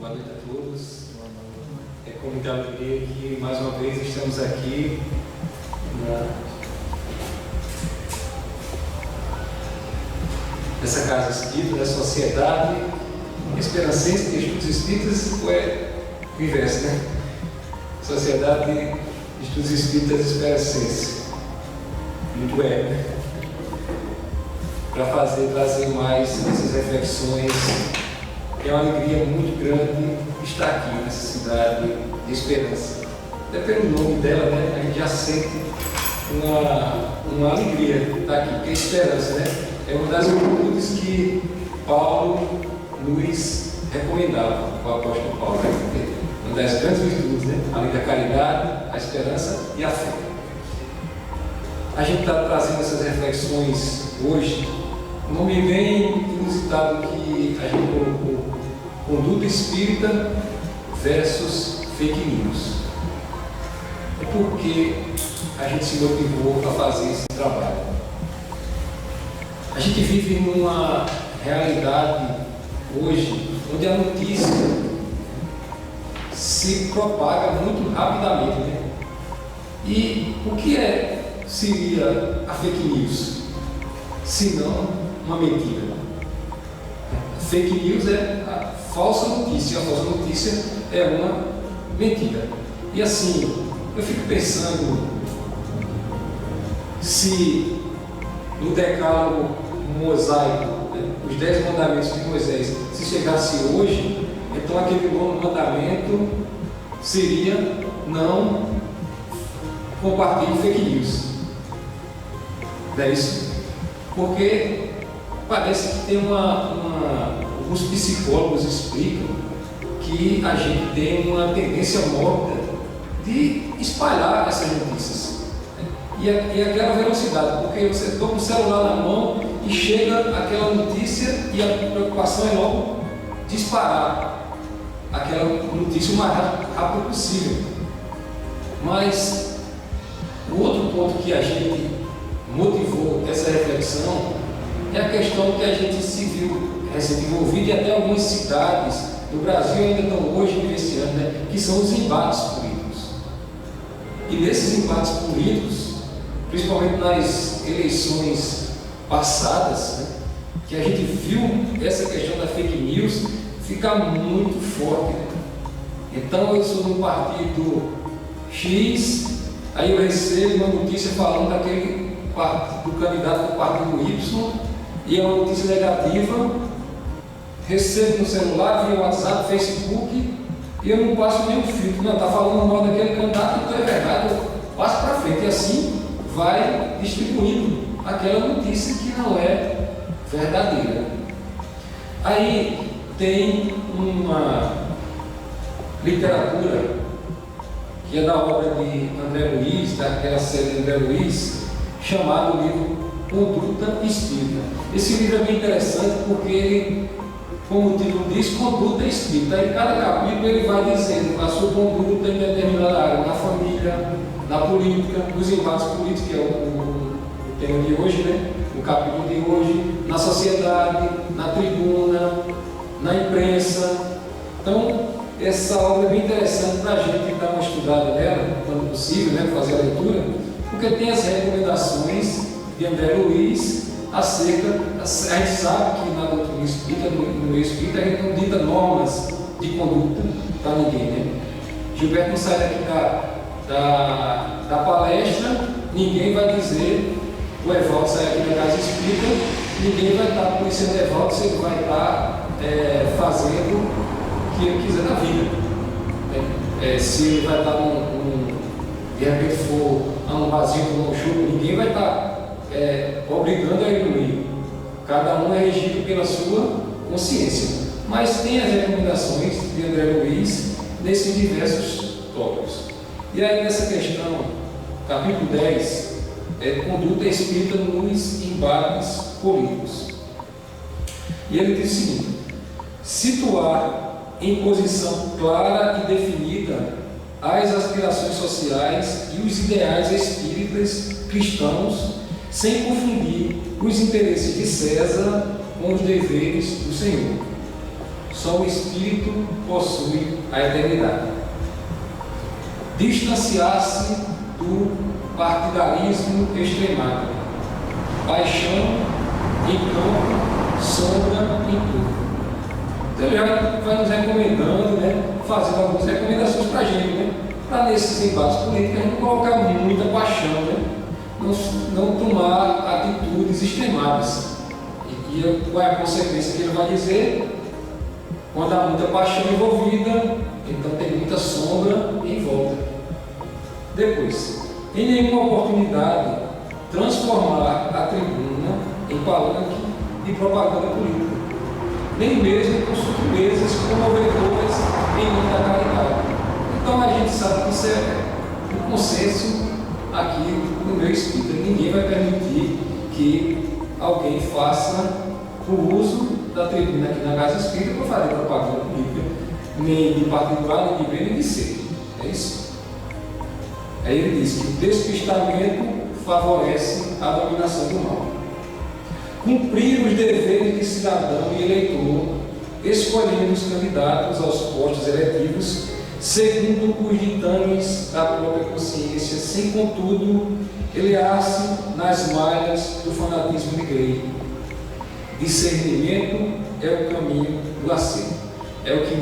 Boa noite a todos. É com muita alegria que mais uma vez estamos aqui nessa casa espírita, da Sociedade Esperancense de Estudos Espíritas, ou é o inverso, né? Sociedade de Estudos Espíritas Esperancense. Muito é, né? Para trazer mais essas reflexões. É uma alegria muito grande estar aqui nessa cidade de Esperança. Até pelo nome dela, né, a gente já sente uma alegria estar aqui, porque a Esperança, né, é uma das virtudes que Paulo nos recomendava, o apóstolo Paulo, né? Uma das grandes virtudes, né, além da caridade, a esperança e a fé. A gente está trazendo essas reflexões hoje, um nome bem inusitado que a gente colocou: conduta espírita versus fake news. É porque a gente se motivou a fazer esse trabalho. A gente vive numa realidade hoje onde a notícia se propaga muito rapidamente, né? E o que seria a fake news? Se não uma mentira. Fake news é a falsa notícia. A falsa notícia é uma mentira. E assim, eu fico pensando se no decálogo mosaico, né, os 10 mandamentos de Moisés, se chegasse hoje, então aquele mandamento seria: não compartilhe fake news. Não é isso? Porque parece que tem alguns psicólogos explicam que a gente tem uma tendência mórbida de espalhar essas notícias. E aquela velocidade, porque você toma o celular na mão e chega aquela notícia e a preocupação é logo disparar aquela notícia o mais rápido possível. Mas o outro ponto que a gente motivou essa reflexão é a questão que a gente se viu envolvido, e até algumas cidades do Brasil ainda estão hoje vivenciando, né, que são os embates políticos. E nesses embates políticos, principalmente nas eleições passadas, né, que a gente viu essa questão da fake news ficar muito forte, né? Então eu sou do partido X, aí eu recebo uma notícia falando do candidato do partido Y, e é uma notícia negativa, recebo no celular, via WhatsApp, Facebook, e eu não passo nenhum filtro. Não, está falando mal daquele candidato, então é verdade, eu passo para frente, e assim vai distribuindo aquela notícia que não é verdadeira. Aí tem uma literatura que é da obra de André Luiz, daquela série de André Luiz, chamado livro Conduta Espírita. Esse livro é bem interessante porque ele, como o título diz, conduta espírita. Em cada capítulo ele vai dizendo a sua conduta em determinada área, na família, na política, nos embates políticos, que é o tema de hoje, né? O capítulo de hoje, na sociedade, na tribuna, na imprensa. Então, essa obra é bem interessante para a gente dar uma estudada nela, quando possível, né? Fazer a leitura, porque tem as recomendações de André Luiz acerca. A gente sabe que na doutrina espírita, no meio espírita, a gente não dita normas de conduta para ninguém, né? Gilberto não sai daqui da palestra, ninguém vai dizer, o Evaldo sai aqui da casa espírita, ninguém vai estar policiando o Evaldo se ele vai estar fazendo o que ele quiser na vida. Se ele vai estar de repente for a um vazio, tomar um chuva, ninguém vai estar obrigando a ele. Cada um é regido pela sua consciência. Mas tem as recomendações de André Luiz nesses diversos tópicos. E aí nessa questão, capítulo 10, conduta espírita nos embates políticos. E ele diz o seguinte: situar em posição clara e definida as aspirações sociais e os ideais espíritas cristãos, sem confundir os interesses de César com os deveres do Senhor. só o Espírito possui a eternidade. Distanciar-se do partidarismo extremado. Paixão em campo, sombra em tudo. Então ele vai nos recomendando, né, fazendo algumas recomendações para a gente, né, para nesses embates políticos a gente não colocar muita paixão, né, não tomar atitudes extremadas. E qual é a consequência que ele vai dizer? Quando há muita paixão envolvida, então tem muita sombra em volta. Depois, em nenhuma oportunidade, transformar a tribuna em palanque de propaganda política, nem mesmo com sutilezas comovedoras em nome da caridade. Então a gente sabe que isso é um consenso aqui no meu espírito. Ninguém vai permitir que alguém faça o uso da tribuna aqui na Casa Espírita para fazer propaganda política, nem de partido A, nem de B, nem de C. É isso? Aí ele diz que o despistamento favorece a dominação do mal. Cumprir os deveres de cidadão e eleitor, escolhendo os candidatos aos postos eletivos, segundo os ditames da própria consciência, sem, contudo, elear-se nas malhas do fanatismo de Grey. Discernimento é o caminho do acerto. É o que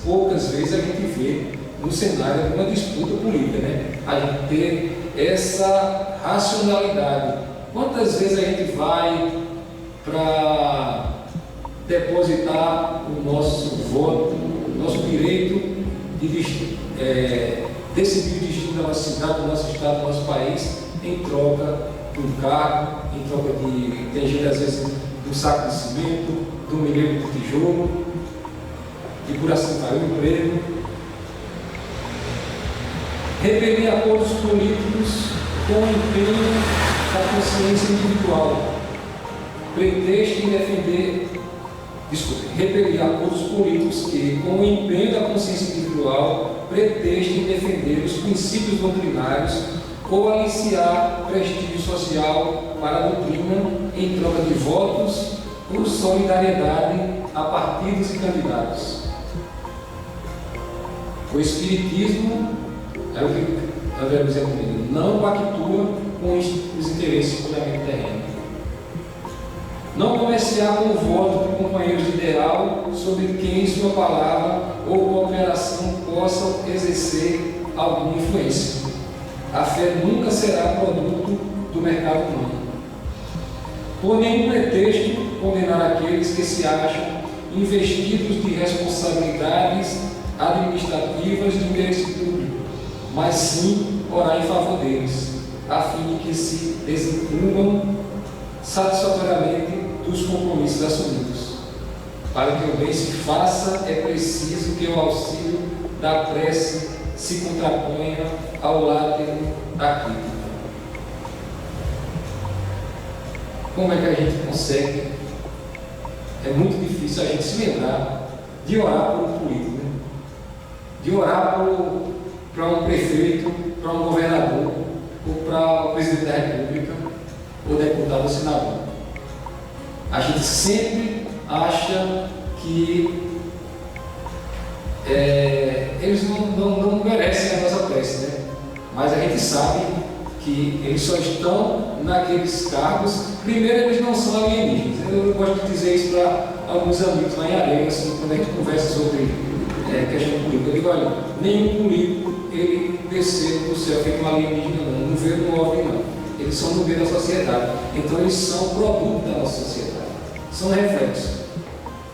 poucas vezes a gente vê no cenário de uma disputa política, né? A gente ter essa racionalidade. Quantas vezes a gente vai para depositar o nosso voto, o nosso direito de decidir o destino da nossa cidade, do nosso estado, do nosso país, em troca de um cargo, em troca de, tem gente às vezes, de um saco de cimento, de um milheiro de tijolo, e por assim vai o emprego. Repelir acordos políticos com o empenho da consciência individual, pretexto em defender, repelir acordos políticos que, com o empenho da consciência individual, pretexto em defender os princípios doutrinários ou aliciar prestígio social para a doutrina em troca de votos por solidariedade a partidos e candidatos. O Espiritismo é o que André Luiz recomenda, não pactua com os interesses puramente terrenos. Não comerciar com o voto de companheiros de ideal sobre quem sua palavra ou cooperação possam exercer alguma influência. A fé nunca será produto do mercado humano. Por nenhum pretexto, condenar aqueles que se acham investidos de responsabilidades administrativas de interesse público, mas sim orar em favor deles, a fim de que se desincumbam satisfatoriamente dos compromissos assumidos. Para que o bem se faça, é preciso que o auxílio da prece se contraponha ao látero da crítica. Como é que a gente consegue? É muito difícil a gente se lembrar de orar por um político, né? De orar para um prefeito, para um governador, ou para o presidente da República, ou deputado ou senador. A gente sempre acha que eles não merecem a nossa prece, né? Mas a gente sabe que eles só estão naqueles cargos. Primeiro, eles não são alienígenas. Eu gosto de dizer isso para alguns amigos lá em Areia, assim, quando a gente conversa sobre questão política. Eu digo, olha, nenhum político ele desceu do céu feito um alienígena, não veio no OVNI, não. Eles são no meio da sociedade. Então, eles são produto da nossa sociedade. São reflexos.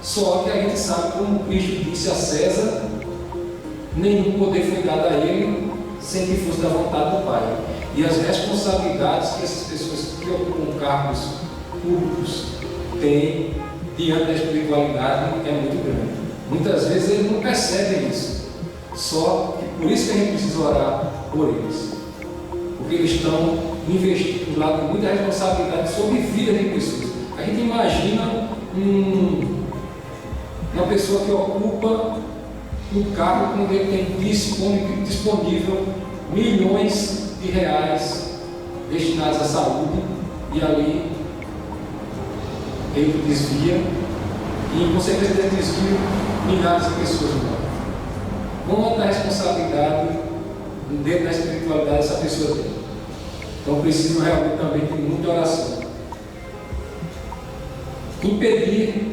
Só que a gente sabe, como Cristo disse a César, nenhum poder foi dado a ele sem que fosse da vontade do Pai. E as responsabilidades que essas pessoas que ocupam cargos públicos têm diante da espiritualidade é muito grande. Muitas vezes eles não percebem isso. Só que por isso que a gente precisa orar por eles. Porque eles estão investindo lá com muita responsabilidade sobre vida de pessoas. A gente imagina uma pessoa que ocupa um cargo onde ele tem disponível milhões de reais destinados à saúde, e ali ele desvia e, em consequência, desviou milhares de pessoas do mundo. Quanta responsabilidade dentro da espiritualidade essa pessoa tem. Então, preciso realmente também de muita oração. Impedir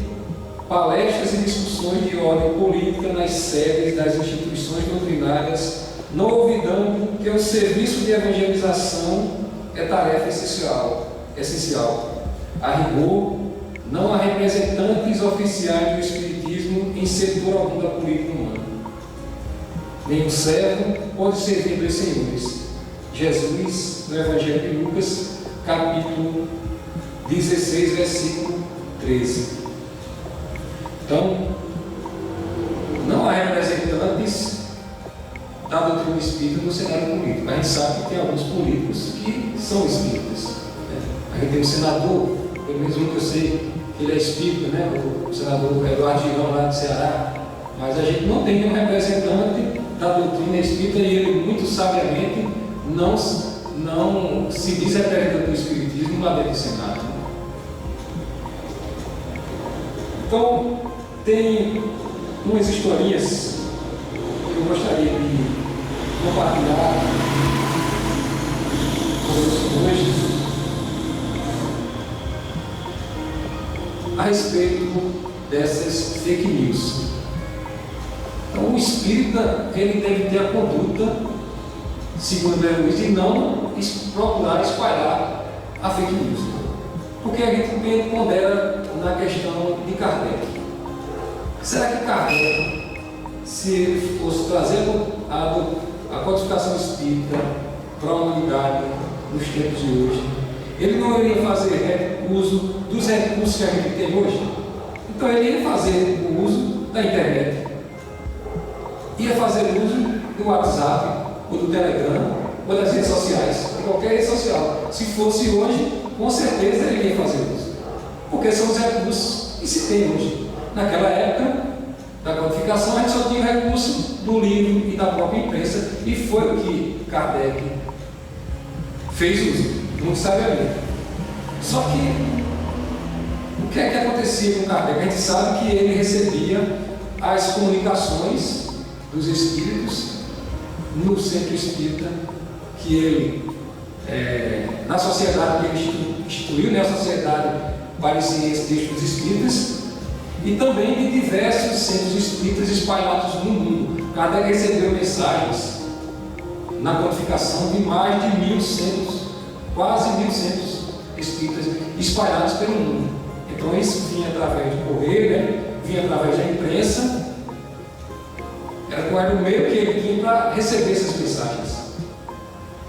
palestras e discussões de ordem política nas sedes das instituições doutrinárias, não olvidando que o serviço de evangelização é tarefa essencial. A rigor, não há representantes oficiais do Espiritismo em setor algum da política humana. Nenhum servo pode servir dois senhores. Jesus, no Evangelho de Lucas, capítulo 16, versículo 13. Então, não há representantes da doutrina espírita no cenário político. A gente sabe que tem alguns políticos que são espíritas, né? A gente tem um senador, pelo menos um que eu sei que ele é espírita, né? O senador Eduardo Girão, lá do Ceará. Mas a gente não tem nenhum representante da doutrina espírita e ele, muito sabiamente, não se diz representante do espiritismo lá dentro do Senado. Então, tem umas historinhas que eu gostaria de compartilhar conosco hoje a respeito dessas fake news. Então, o espírita ele deve ter a conduta, segundo o Luiz, de não procurar espalhar a fake news. Porque a gente pondera na questão de Kardec. Será que Kardec, se ele fosse trazer a codificação espírita para a humanidade nos tempos de hoje, ele não iria fazer uso dos recursos que a gente tem hoje? Então ele ia fazer o uso da internet, ia fazer uso do WhatsApp, ou do Telegram, ou das redes sociais, de qualquer rede social. Se fosse hoje, com certeza ele ia fazer uso, porque são os recursos que se tem hoje. Naquela época da codificação, a gente só tinha o recurso do livro e da própria imprensa, e foi o que Kardec fez uso, muito sabiamente. Só que, o que é que acontecia com Kardec? A gente sabe que ele recebia as comunicações dos espíritos no centro espírita, que ele, na sociedade que ele instituiu, né, a Sociedade para a Ciência dos Espíritas, e também de diversos centros espíritas espalhados no mundo. Kardec recebeu mensagens na codificação de mais de 1.000 centros, quase 1.000 centros espíritas espalhados pelo mundo. Então isso vinha através do correio, né? Vinha através da imprensa. Era o meio que ele tinha para receber essas mensagens.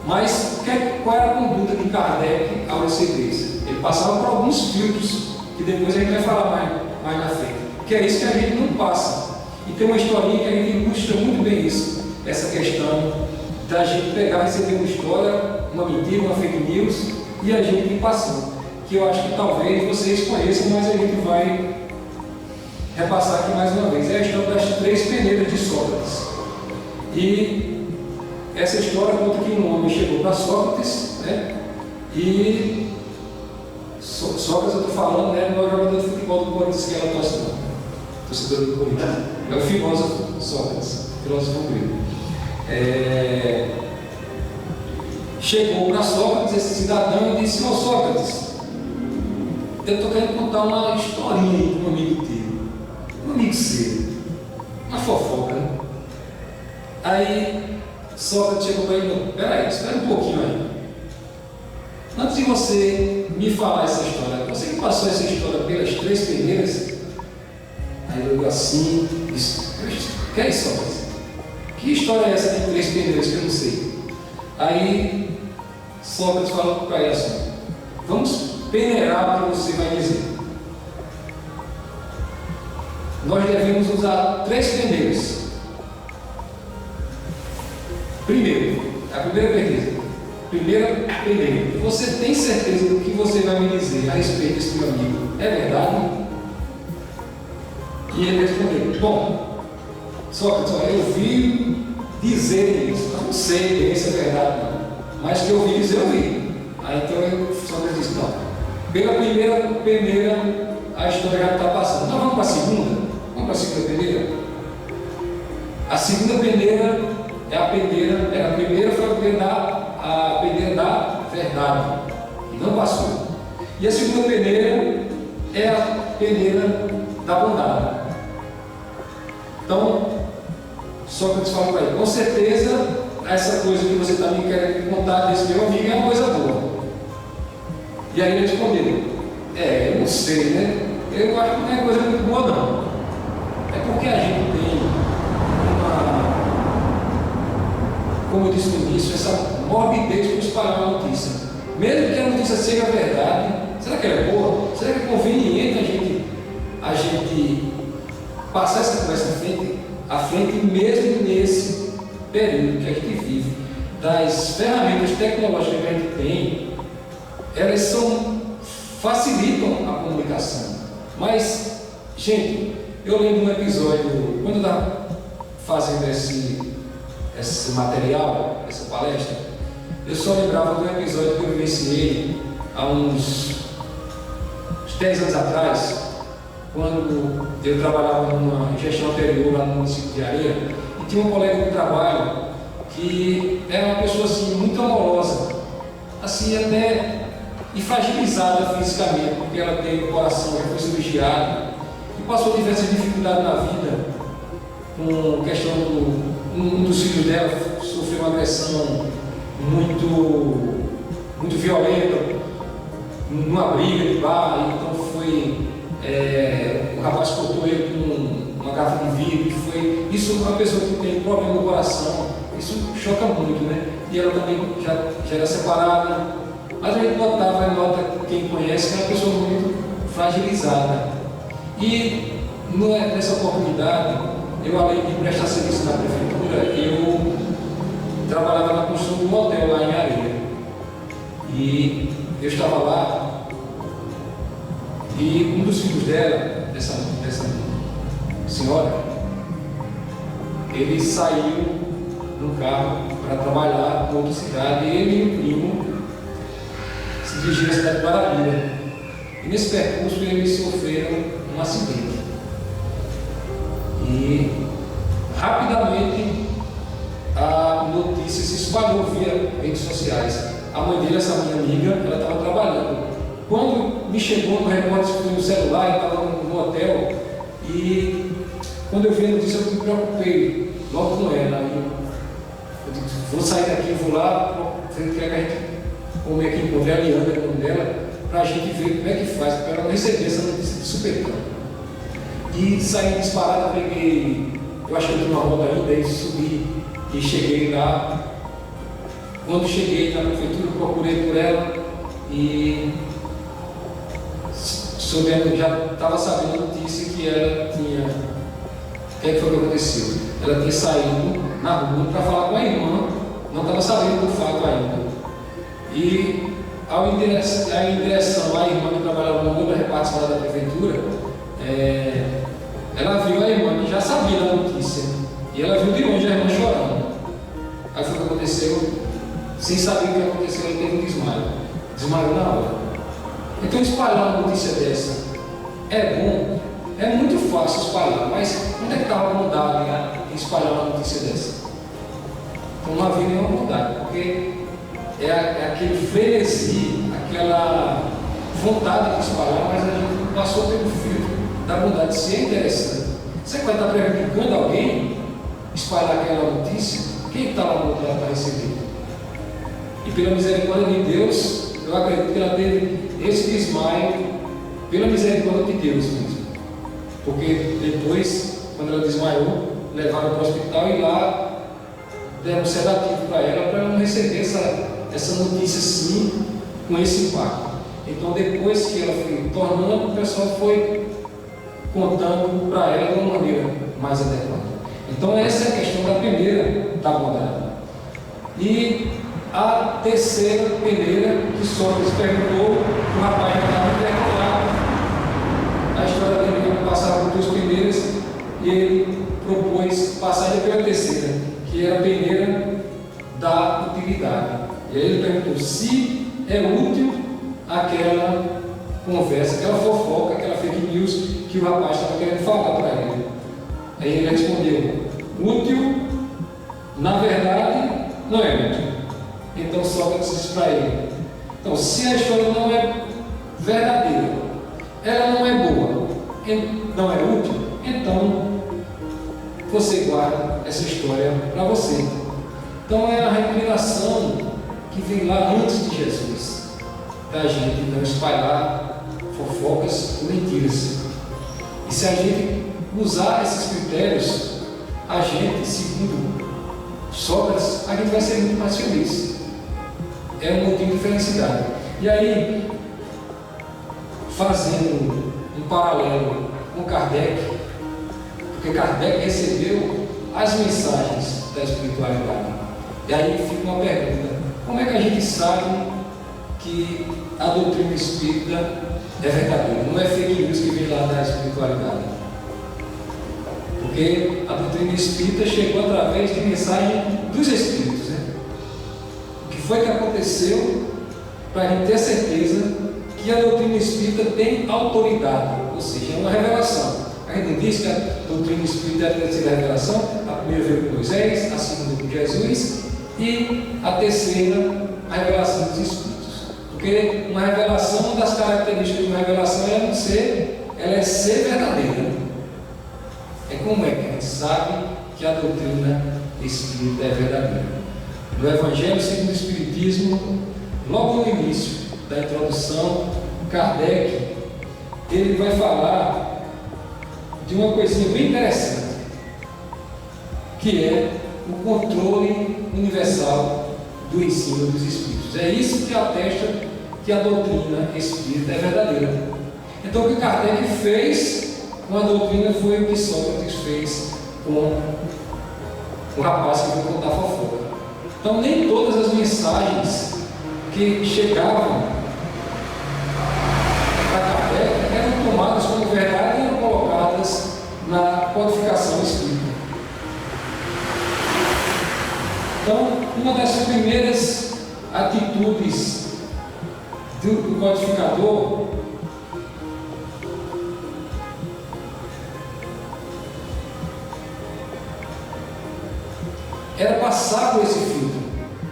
Mas qual era a conduta de Kardec ao receber isso? Ele passava por alguns filtros, que depois a gente vai falar mais na frente, que é isso que a gente não passa. E tem uma historinha que a gente ilustra muito bem isso, essa questão da gente pegar, receber uma história, uma mentira, uma fake news, e a gente ir passando, que eu acho que talvez vocês conheçam, mas a gente vai repassar aqui mais uma vez. É a história das 3 peneiras de Sócrates. E essa história conta que um homem chegou para Sócrates, né? E Sócrates, eu estou falando, né, não é o jogador de futebol do Corinthians que ela torce, não. Torcedor do Corinthians. É o filósofo Sócrates, filósofo grego. Chegou para Sócrates, esse cidadão, e disse: ó Sócrates, eu estou querendo contar uma historinha aí com um amigo teu, um amigo seu, uma fofoca, né? Aí Sócrates chegou para ele: peraí, espera um pouquinho aí. Antes de você me falar essa história, você que passou essa história pelas 3 peneiras? Aí ele olhou assim e disse: que é isso, Sócrates? Que história é essa de 3 peneiras que eu não sei? Aí Sócrates falou para ele assim: vamos peneirar o que você vai dizer. Nós devemos usar 3 peneiras. Primeiro, a primeira peneira. Primeira peneira. Você tem certeza do que você vai me dizer a respeito desse meu amigo? É verdade? E ele respondeu: bom, Sócrates, olha, eu ouvi dizer isso. Eu não sei bem se é verdade, não. Mas que eu ouvi dizer, eu ouvi. Aí então Sócrates disse: não. Pela primeira peneira, a história já está passando. Nós vamos para a segunda? Vamos para a segunda peneira? A segunda peneira é a peneira, a primeira foi a peneira da verdade, e não passou. E a segunda peneira é a peneira da bondade. Então, Sócrates fala para ele, com certeza, essa coisa que você está me querendo contar desse meu amigo é uma coisa boa. E aí ele respondeu, eu não sei, né? Eu acho que não é coisa muito boa não. É porque a gente tem como eu disse no início, essa morbidez para espalhar uma notícia. Mesmo que a notícia seja verdade, será que ela é boa? Será que é conveniente a gente passar essa conversa à frente mesmo nesse período que a gente vive? Das ferramentas tecnológicas que a gente tem, elas facilitam a comunicação. Mas, gente, eu lembro um episódio, quando eu estava fazendo esse material, essa palestra, eu só lembrava de um episódio que eu vivenciei há uns 10 anos atrás, quando eu trabalhava numa gestão anterior lá no município de Areia, e tinha um colega de trabalho que era uma pessoa assim, muito amorosa, assim até e fragilizada fisicamente, porque ela tem o coração que foi cirurgiado e passou diversas dificuldades na vida, com questão um dos filhos dela sofreu uma agressão muito violenta numa briga de bar, então o rapaz cortou ele com uma garrafa de vidro, isso uma pessoa que tem problema no coração, isso choca muito, né? E ela também já era separada, mas a gente nota quem conhece que é uma pessoa muito fragilizada. E nessa oportunidade, eu, além de prestar serviço na prefeitura, eu trabalhava na construção de um hotel lá em Areia. E eu estava lá, e um dos filhos dela, dessa senhora, ele saiu no carro para trabalhar em outra cidade, ele e o primo se dirigiram à cidade de Guarabira. E nesse percurso eles sofreram um acidente. E rapidamente a notícia se espalhou via redes sociais. A mãe dele, essa minha amiga, ela estava trabalhando. Quando me chegou no repórter, foi no celular, eu estava no hotel, e quando eu vi a notícia eu me preocupei logo com ela. Eu disse, vou sair daqui, vou lá, ver o que a gente como é que encontrei a Liana, o nome dela, para a gente ver como é que faz, para ela não receber essa notícia de supetão. E saí disparado, peguei, eu acho que eu tinha uma roda ainda, e subi e cheguei lá. Quando cheguei na prefeitura, procurei por ela e já estava sabendo a notícia que ela tinha. O que é que foi que aconteceu? Ela tinha saído na rua para falar com a irmã, não estava sabendo do fato ainda. E ao em direção à irmã que trabalhava no outra repartição da prefeitura, ela viu a irmã que já sabia da notícia, e ela viu de longe a irmã chorando. Aí foi o que aconteceu, sem saber o que aconteceu, ela teve um desmaio. Desmaiou na hora. Então espalhar uma notícia dessa é bom, é muito fácil espalhar, mas onde é que estava a bondade em espalhar uma notícia dessa? Então não havia nenhuma bondade, porque é aquele frenesi, aquela vontade de espalhar, mas a gente passou pelo filtro da bondade. Se é interessante, você vai estar prejudicando alguém, espalhar aquela notícia, quem está lá no outro lado para receber? E pela misericórdia de Deus, eu acredito que ela teve esse desmaio pela misericórdia de Deus mesmo. Porque depois, quando ela desmaiou, levaram para o hospital e lá deram um sedativo para ela não receber essa notícia assim, com esse impacto. Então depois que ela foi tornando, o pessoal foi contando para ela de uma maneira mais adequada. Então essa é a questão da primeira da bondade. E a terceira peneira que Sócrates perguntou, o rapaz já estava interrogado. A história dele passava por duas peneiras e ele propôs passar pela terceira, que era a peneira da utilidade. E aí ele perguntou se é útil aquela conversa, aquela fofoca, aquela fake news que o rapaz estava querendo falar para ele. Aí ele respondeu: útil, na verdade, não é útil. Então Sócrates disse para ele: então, se a história não é verdadeira, ela não é boa, não é útil, então você guarda essa história para você. Então é a recomendação que vem lá antes de Jesus, da gente não espalhar fofocas ou mentiras. E se a gente usar esses critérios, a gente, segundo Sócrates, a gente vai ser muito mais feliz. É um motivo de felicidade. E aí, fazendo um paralelo com Kardec, porque Kardec recebeu as mensagens da espiritualidade. E aí fica uma pergunta: como é que a gente sabe que a doutrina espírita é verdadeira? Não é fake news que vem lá da espiritualidade. Porque a doutrina espírita chegou através de mensagem dos espíritos, né? O que foi que aconteceu para a gente ter certeza que a doutrina espírita tem autoridade, ou seja, é uma revelação. A gente diz que a doutrina espírita é a terceira revelação, a primeira veio com Moisés, a segunda com Jesus e a terceira, a revelação dos espíritos. Porque uma revelação, uma das características de uma revelação é ser verdadeira. É como é que a gente sabe que a doutrina espírita é verdadeira. No Evangelho segundo o Espiritismo, logo no início da introdução, Kardec ele vai falar de uma coisinha bem interessante, que é o controle universal do ensino dos Espíritos. É isso que atesta que a doutrina espírita é verdadeira. Então, o que Kardec fez com a doutrina foi o que Sócrates fez com o rapaz que foi contar fofoca. Então, nem todas as mensagens que chegavam para Kardec eram tomadas como verdade e eram colocadas na codificação espírita. Então, uma das primeiras atitudes do codificador era passar por esse filtro,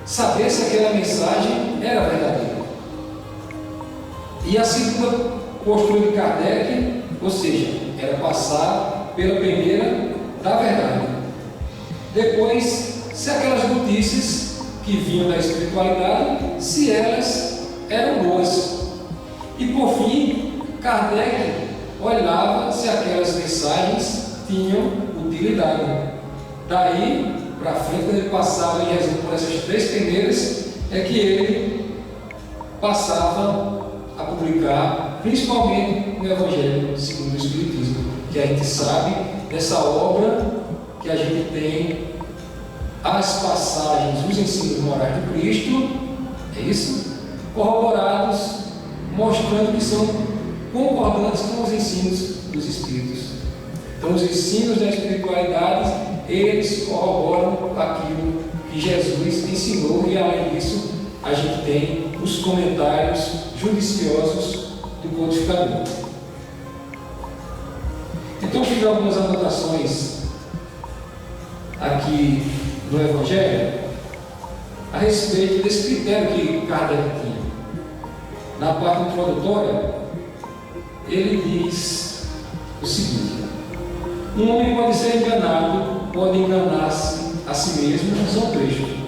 saber se aquela mensagem era verdadeira. E a segunda postura de Kardec, ou seja, era passar pela peneira da verdade. Depois, se aquelas notícias que vinham da espiritualidade, se elas eram boas. E por fim, Kardec olhava se aquelas mensagens tinham utilidade. Daí para frente, quando ele passava em resumo por essas três peneiras, é que ele passava a publicar, principalmente no Evangelho segundo o Espiritismo, que a gente sabe dessa obra que a gente tem as passagens, os ensinos morais de Cristo, é isso? Corroborados, mostrando que são concordantes com os ensinos dos Espíritos. Então, os ensinos da espiritualidade, eles corroboram com aquilo que Jesus ensinou, e além disso, a gente tem os comentários judiciosos do codificador. Então, eu fiz algumas anotações aqui no Evangelho a respeito desse critério que Kardec tinha. Na parte introdutória, ele diz o seguinte: um homem pode ser enganado, pode enganar-se a si mesmo, são trechos.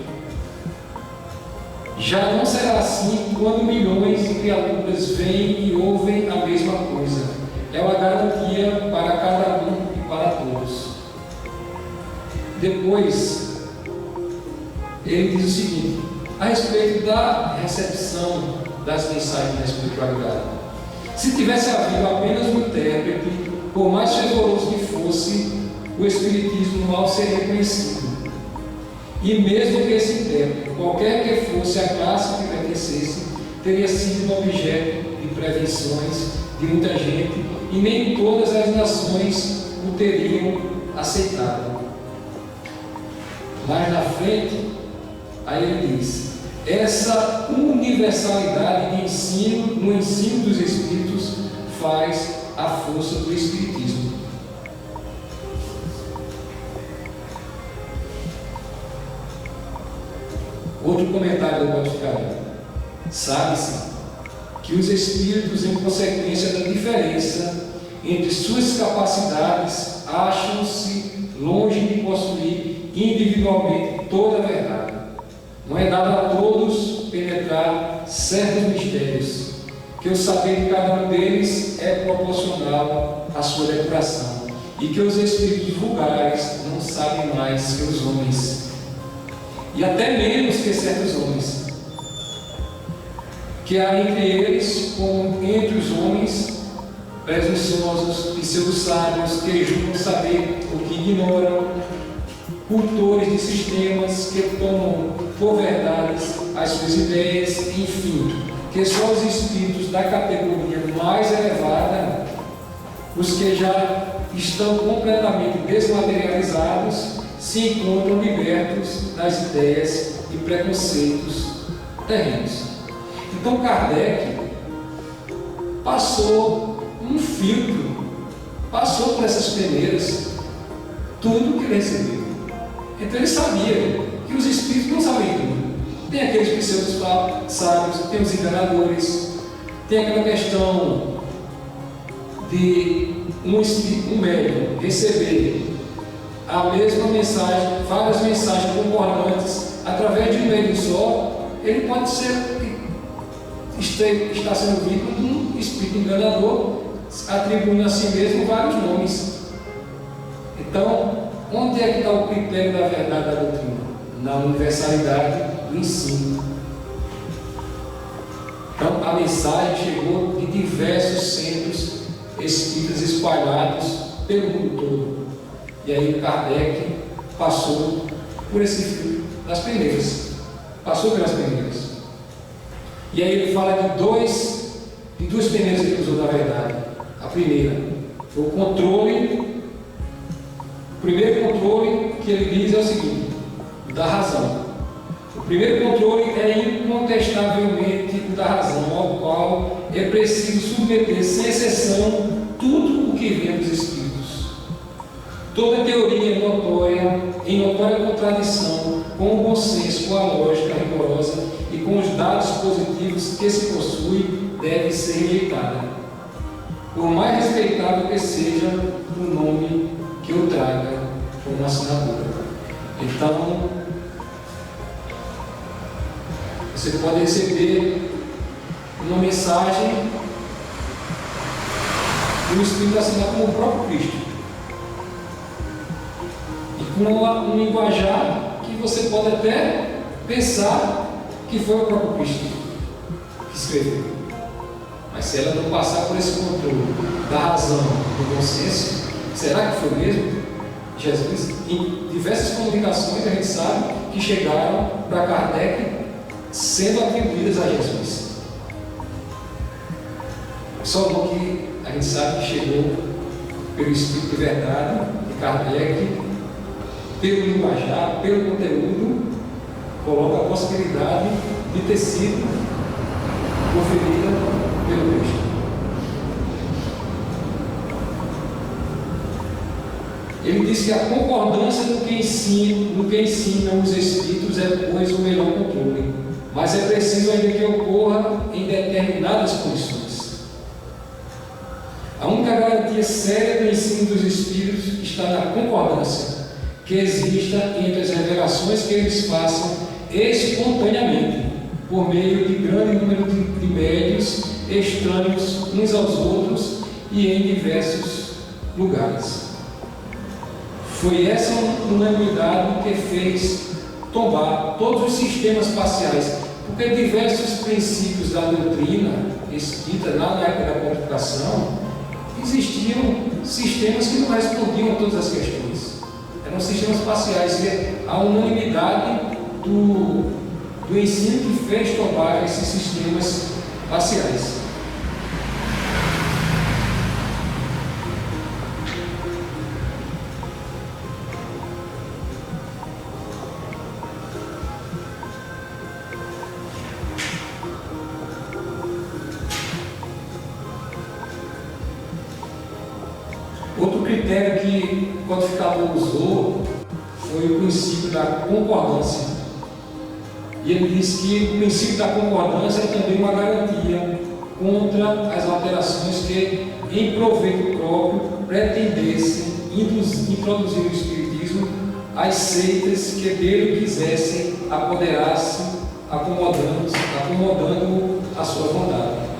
Já não será assim quando milhões de criaturas veem e ouvem a mesma coisa. É uma garantia para cada um e para todos. Depois, ele diz o seguinte, a respeito da recepção das mensagens da espiritualidade. Se tivesse havido apenas um intérprete, por mais fervoroso que fosse, o Espiritismo mal seria reconhecido. E mesmo que esse intérprete, qualquer que fosse a classe que pertencesse, teria sido objeto de prevenções de muita gente, e nem todas as nações o teriam aceitado. Mais na frente, aí ele diz: essa universalidade de ensino, no ensino dos Espíritos, faz a força do Espiritismo. Outro comentário do Boticário: sabe-se que os Espíritos, em consequência da diferença entre suas capacidades, acham-se longe de possuir individualmente toda a verdade. Não é dado a todos penetrar certos mistérios, que o saber de cada um deles é proporcional à sua depuração, e que os espíritos vulgares não sabem mais que os homens, e até menos que certos homens, que há entre eles, como entre os homens, presunçosos, pseudo-sábios, que julgam saber o que ignoram, cultores de sistemas que tomam por verdades as suas ideias, enfim, que só os espíritos da categoria mais elevada, os que já estão completamente desmaterializados, se encontram libertos das ideias e preconceitos terrenos. Então Kardec passou um filtro, passou por essas peneiras, tudo que ele recebeu. Então ele sabia que os espíritos não sabem tudo. Tem aqueles pseudo-sábios, tem os enganadores, tem aquela questão de um médium receber a mesma mensagem, várias mensagens concordantes através de um médium só. Ele pode estar sendo vítima de um espírito enganador, atribuindo a si mesmo vários nomes. Então, onde é que está o critério da verdade da doutrina? Na universalidade do ensino. Então, a mensagem chegou de diversos centros espíritas espalhados pelo mundo todo. E aí o Kardec passou por esse fio das peneiras. Passou pelas peneiras. E aí ele fala de duas peneiras que ele usou, na verdade. A primeira foi o controle. O primeiro controle que ele diz é o seguinte: da razão. O primeiro controle é incontestavelmente o da razão, ao qual é preciso submeter, sem exceção, tudo o que vem dos espíritos. Toda teoria em notória contradição com o bom senso, com a lógica rigorosa e com os dados positivos que se possui, deve ser rejeitada, por mais respeitável que seja o nome que o traga como assinatura. Então, você pode receber uma mensagem do Espírito assinado como o próprio Cristo, e com um linguajar que você pode até pensar que foi o próprio Cristo que escreveu. Mas se ela não passar por esse controle da razão, do bom senso, será que foi mesmo Jesus? Em diversas comunicações a gente sabe que chegaram para Kardec sendo atribuídas a Jesus. Só que a gente sabe que chegou pelo Espírito de verdade de Kardec, pelo linguajar, pelo conteúdo, coloca a possibilidade de ter sido conferida pelo Cristo. Ele diz que a concordância no que ensinam os Espíritos é, pois, o melhor controle, mas é preciso ainda que ocorra em determinadas condições. A única garantia séria do ensino dos Espíritos está na concordância que exista entre as revelações que eles façam espontaneamente, por meio de grande número de médios estranhos uns aos outros e em diversos lugares. Foi essa unanimidade que fez tombar todos os sistemas parciais, porque diversos princípios da doutrina escrita lá na época da codificação, existiam sistemas que não respondiam a todas as questões. Eram sistemas parciais, e a unanimidade do ensino que fez tombar esses sistemas parciais. critério que o codificador usou foi o princípio da concordância. E ele disse que o princípio da concordância é também uma garantia contra as alterações que, em proveito próprio, pretendessem introduzir o Espiritismo às seitas que dele quisessem apoderar-se, acomodando a sua vontade.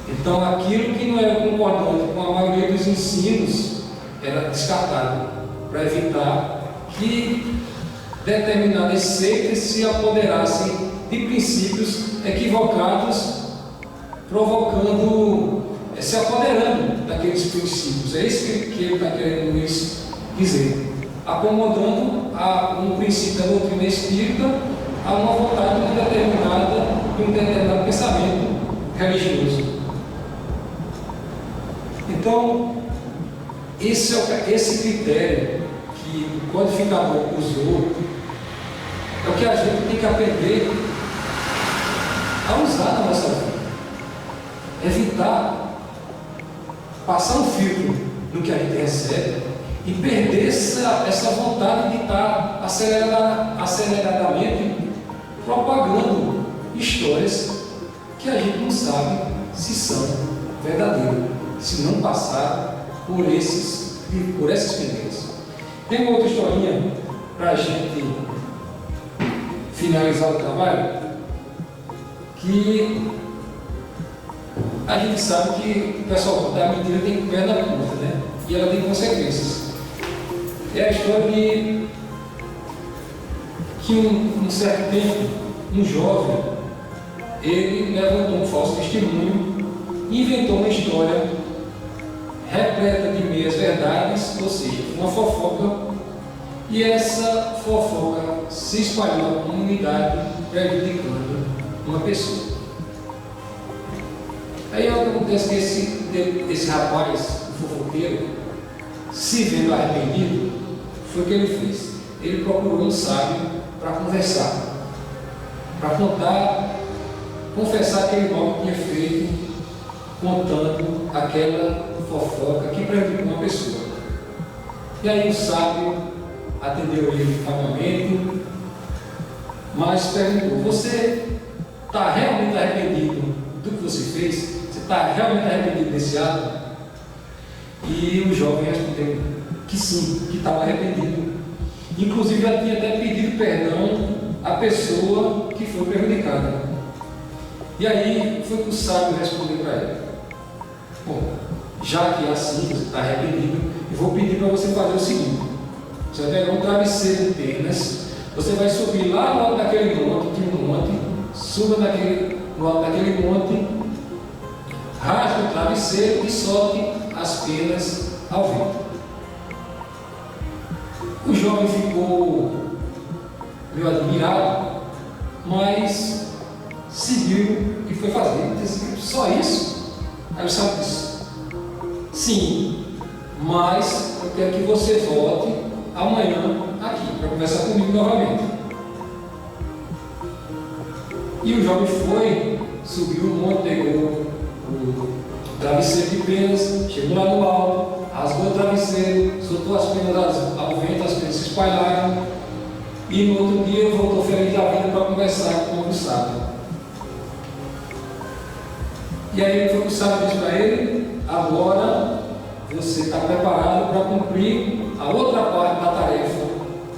Então, aquilo que não era concordante com a maioria dos ensinos era descartado, para evitar que determinadas seitas se apoderassem de princípios equivocados, se apoderando daqueles princípios. É isso que ele está querendo dizer. Acomodando um princípio da doutrina espírita a uma vontade de um determinado pensamento religioso. Então, esse critério que o codificador usou é o que a gente tem que aprender a usar na nossa vida. Evitar passar um filtro no que a gente recebe e perder essa vontade de estar aceleradamente propagando histórias que a gente não sabe se são verdadeiras, se não passar por essas experiências. Tem uma outra historinha para a gente finalizar o trabalho, que a gente sabe que o pessoal da mentira tem perna curta, né? E ela tem consequências. É a história de que um certo tempo, um jovem, ele levantou um falso testemunho e inventou uma história repleta de meias verdades, ou seja, uma fofoca, e essa fofoca se espalhou na comunidade, prejudicando uma pessoa. Aí o que acontece que esse rapaz, o fofoqueiro, se vendo arrependido, foi o que ele fez. Ele procurou um sábio para conversar, para confessar aquele mal que tinha feito, contando aquela fofoca que prejudicou uma pessoa. E aí o sábio atendeu ele calmamente, mas perguntou: você está realmente arrependido do que você fez? Você está realmente arrependido desse ato? E o jovem respondeu que sim, que estava arrependido. Inclusive já tinha até pedido perdão à pessoa que foi prejudicada. E aí foi que o sábio respondeu para ele: bom, já que é assim, você está arrependido, eu vou pedir para você fazer o seguinte: você vai pegar um travesseiro de penas, você vai subir lá no alto daquele monte, tinha um monte, suba no alto daquele monte, rasgue o travesseiro e solte as penas ao vento. O jovem ficou meio admirado, mas seguiu e foi fazer. Ele disse: só isso? Aí o sábio disse: sim, mas eu quero que você volte amanhã aqui para conversar comigo novamente. E o jovem foi, subiu o monte, pegou o travesseiro de penas, chegou lá no alto, rasgou o travesseiro, soltou as penas ao vento, as penas se espalharam, e no outro dia voltou feliz da vida para conversar com o sábio. E aí foi o sábio disse para ele: agora você está preparado para cumprir a outra parte da tarefa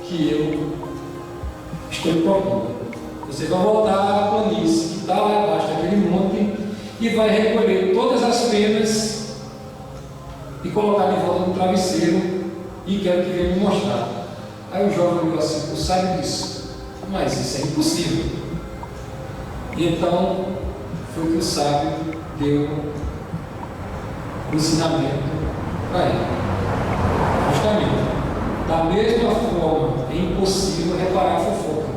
que eu estou lhe propondo. Você vai voltar à planície que está lá abaixo daquele monte e vai recolher todas as penas e colocar de volta no travesseiro, e quero que venha me mostrar. Aí o jovem olhou assim para o sábio e disse: mas isso é impossível. E então foi que o sábio deu um ensinamento para ele. Justamente, da mesma forma, é impossível reparar a fofoca,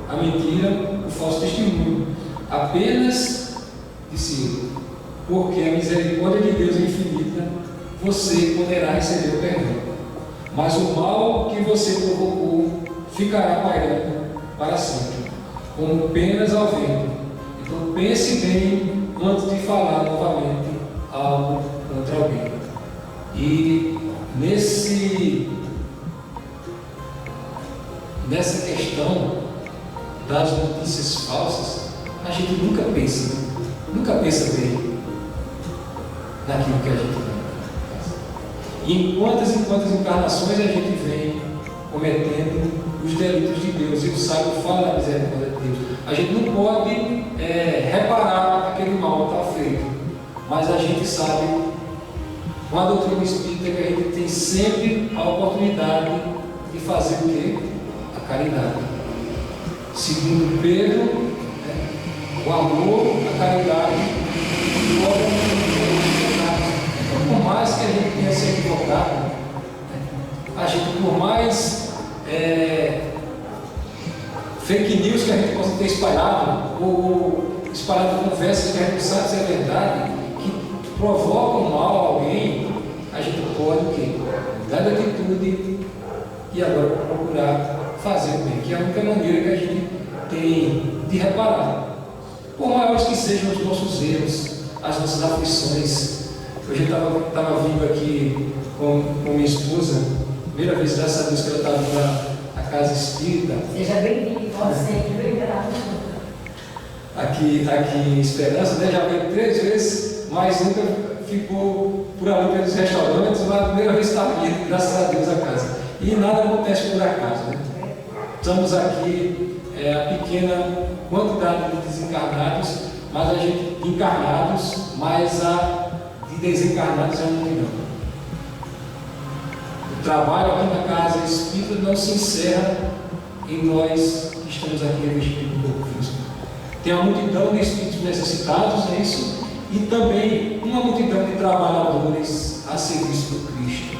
a mentira, o falso testemunho. Apenas, disse ele, porque a misericórdia de Deus é infinita, você poderá receber o perdão. Mas o mal que você provocou ficará pairando para sempre, como penas ao vento. Então pense bem antes de falar novamente algo contra alguém. E nessa questão das notícias falsas, a gente nunca pensa bem naquilo que a gente vê. E em quantas encarnações a gente vem cometendo os delitos de Deus, e o sábio fala da misericórdia de Deus. A gente não pode reparar aquele mal que está feito, mas a gente sabe, com a doutrina espírita, que a gente tem sempre a oportunidade de fazer o quê? A caridade. Segundo Pedro, o amor, a caridade, então, por mais que a gente tenha se equivocado, a gente, por mais fake news que a gente possa ter espalhado, ou espalhado conversas que a gente não sabe se é verdade, que provocam mal a alguém, a gente pode o quê? Mudar de atitude e agora procurar fazer o bem, que é a única maneira que a gente tem de reparar. Por maiores que sejam os nossos erros, as nossas aflições. Hoje eu estava vindo aqui com minha esposa, primeira vez, graças a Deus, que ela estava na casa espírita. Seja bem-vindo, pode ser, lembrado. Aqui em Esperança, né? Já veio 3 vezes, mas nunca ficou por ali pelos restaurantes, mas a primeira vez está aqui, graças a Deus, a casa. E nada acontece por acaso, né? Estamos aqui, a pequena quantidade de desencarnados, mas a gente encarnados, mas a de desencarnados é uma multidão. O trabalho aqui na casa espírita não se encerra em nós que estamos aqui revestidos do corpo físico. Tem uma multidão de espíritos necessitados, é isso, e também uma multidão de trabalhadores a serviço do Cristo,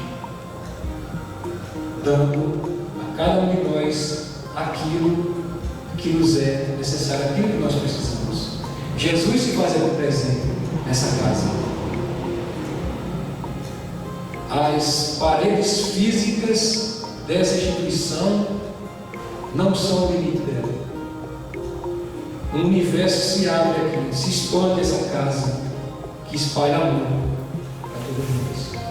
dando a cada um de nós aquilo que nos é necessário, aquilo que nós precisamos. Jesus se fazendo presente nessa casa. As paredes físicas dessa instituição não são o limite dela. Um universo se abre aqui, se expande essa casa, que espalha amor para todos nós.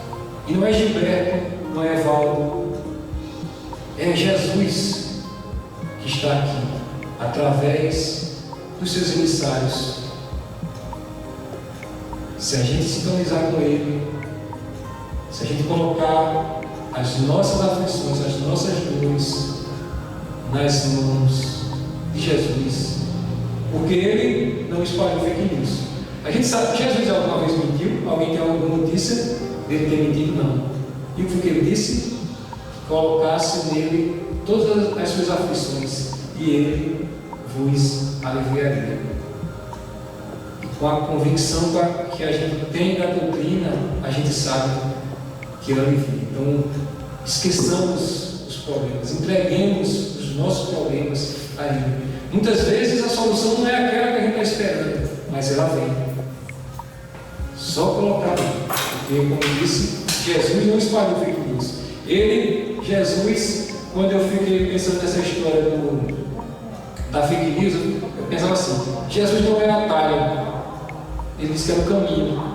E não é Gilberto, não é Valdo, é Jesus que está aqui, através dos seus emissários. Se a gente sintonizar com Ele, se a gente colocar as nossas aflições, as nossas dores nas mãos de Jesus, porque Ele não espalhou fake news. A gente sabe que Jesus alguma vez mentiu. Alguém tem alguma notícia dele ter mentido? Não. E o que Ele disse? Colocasse nele todas as suas aflições e Ele vos aliviaria. Com a convicção que a gente tem da doutrina, a gente sabe que Ele alivia. Então, esqueçamos os problemas, entreguemos os nossos problemas a Ele. Muitas vezes a solução não é aquela que a gente está esperando, mas ela vem. Só colocar ali. Porque, como disse, Jesus não espalhou fake news. Jesus, quando eu fiquei pensando nessa história da fake news, eu pensava assim: Jesus não é atalho, Ele disse que era o caminho.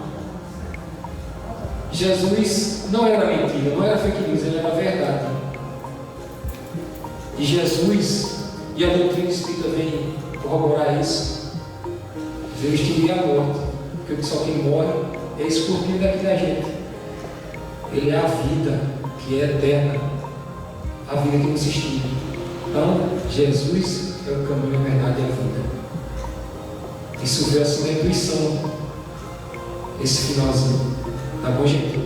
Jesus não era mentira, não era fake news, Ele era a verdade. E Jesus, e a doutrina espírita vem corroborar isso, veio extinguir a morte, porque só quem morre é escorpião daqui da gente. Ele é a vida que é eterna, a vida que não se extingue. Então, Jesus é o caminho, a verdade e a vida. Isso veio assim na intuição, esse finalzinho. Tá bom, gente?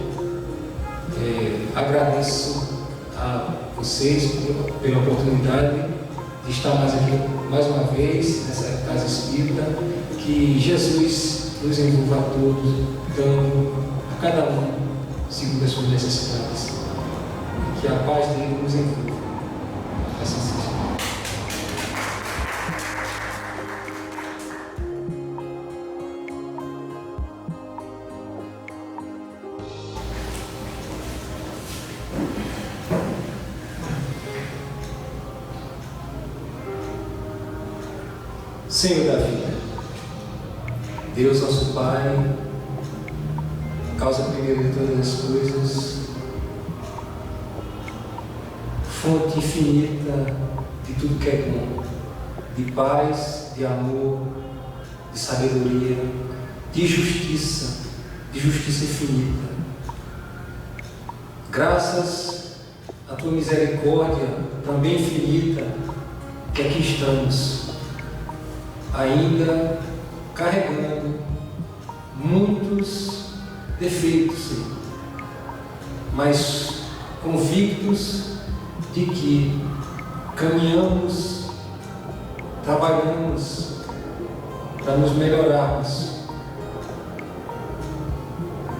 Agradeço a vocês pela oportunidade de estar mais uma vez nessa casa espírita. Que Jesus nos envolva a todos, dando a cada um segundo as suas necessidades. E que a paz dele nos envolva. Assim seja. Senhor da vida, Deus nosso Pai, causa primeiro de todas as coisas, fonte infinita de tudo que é bom, de paz, de amor, de sabedoria, de justiça infinita. Graças à tua misericórdia, também infinita, que aqui estamos, ainda carregando muitos defeitos, Senhor, mas convictos de que caminhamos, trabalhamos para nos melhorarmos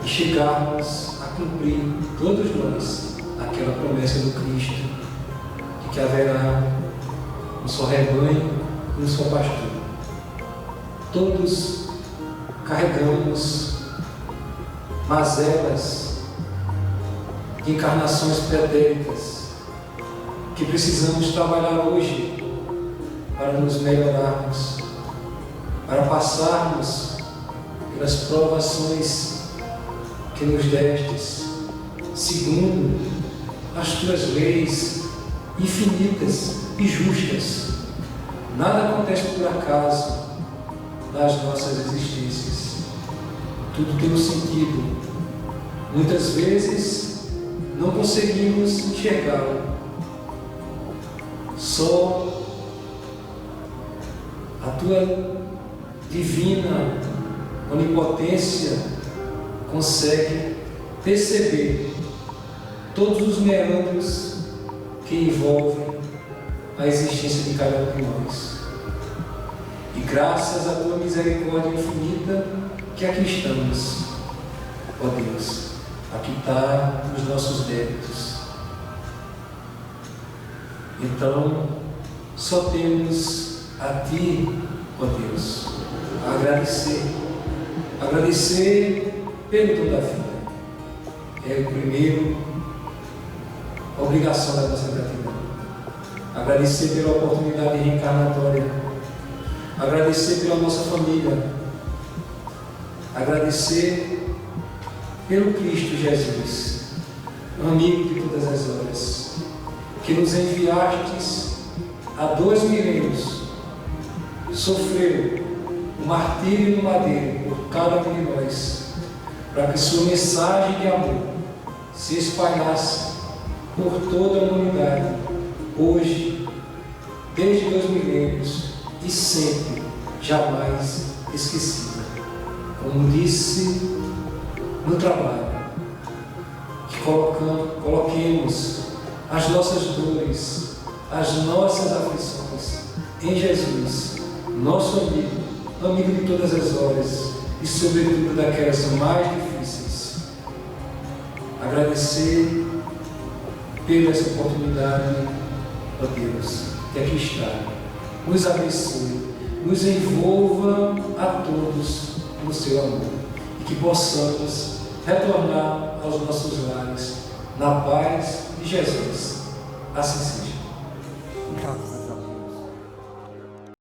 e chegarmos a cumprir, todos nós, aquela promessa do Cristo, de que haverá um só rebanho e um só pastor. Todos carregamos mazelas de encarnações pretéritas que precisamos trabalhar hoje para nos melhorarmos, para passarmos pelas provações que nos destes, segundo as tuas leis infinitas e justas. Nada acontece por acaso nas nossas existências. Tudo tem um sentido. Muitas vezes não conseguimos enxergá-lo. Só a tua divina onipotência consegue perceber todos os meandros que envolvem a existência de cada um de nós. E graças à tua misericórdia infinita que aqui estamos, ó Deus, a quitar os nossos débitos. Então, só temos a Ti, ó Deus, a agradecer pelo dom da vida. É o primeiro obrigação da nossa gratidão. Agradecer pela oportunidade reencarnatória, agradecer pela nossa família, agradecer pelo Cristo Jesus, amigo de todas as horas, que nos enviastes há 2 milênios, sofreu o martírio no madeiro por cada um de nós, para que sua mensagem de amor se espalhasse por toda a humanidade, hoje, desde 2 milênios e sempre, jamais esquecida. Como disse no trabalho, que coloquemos as nossas dores, as nossas aflições em Jesus, nosso amigo de todas as horas e sobretudo daquelas mais difíceis. Agradecer pela essa oportunidade, ó Deus, que aqui está. Nos abençoe, nos envolva a todos no seu amor e que possamos retornar aos nossos lares na paz de Jesus. Assim seja.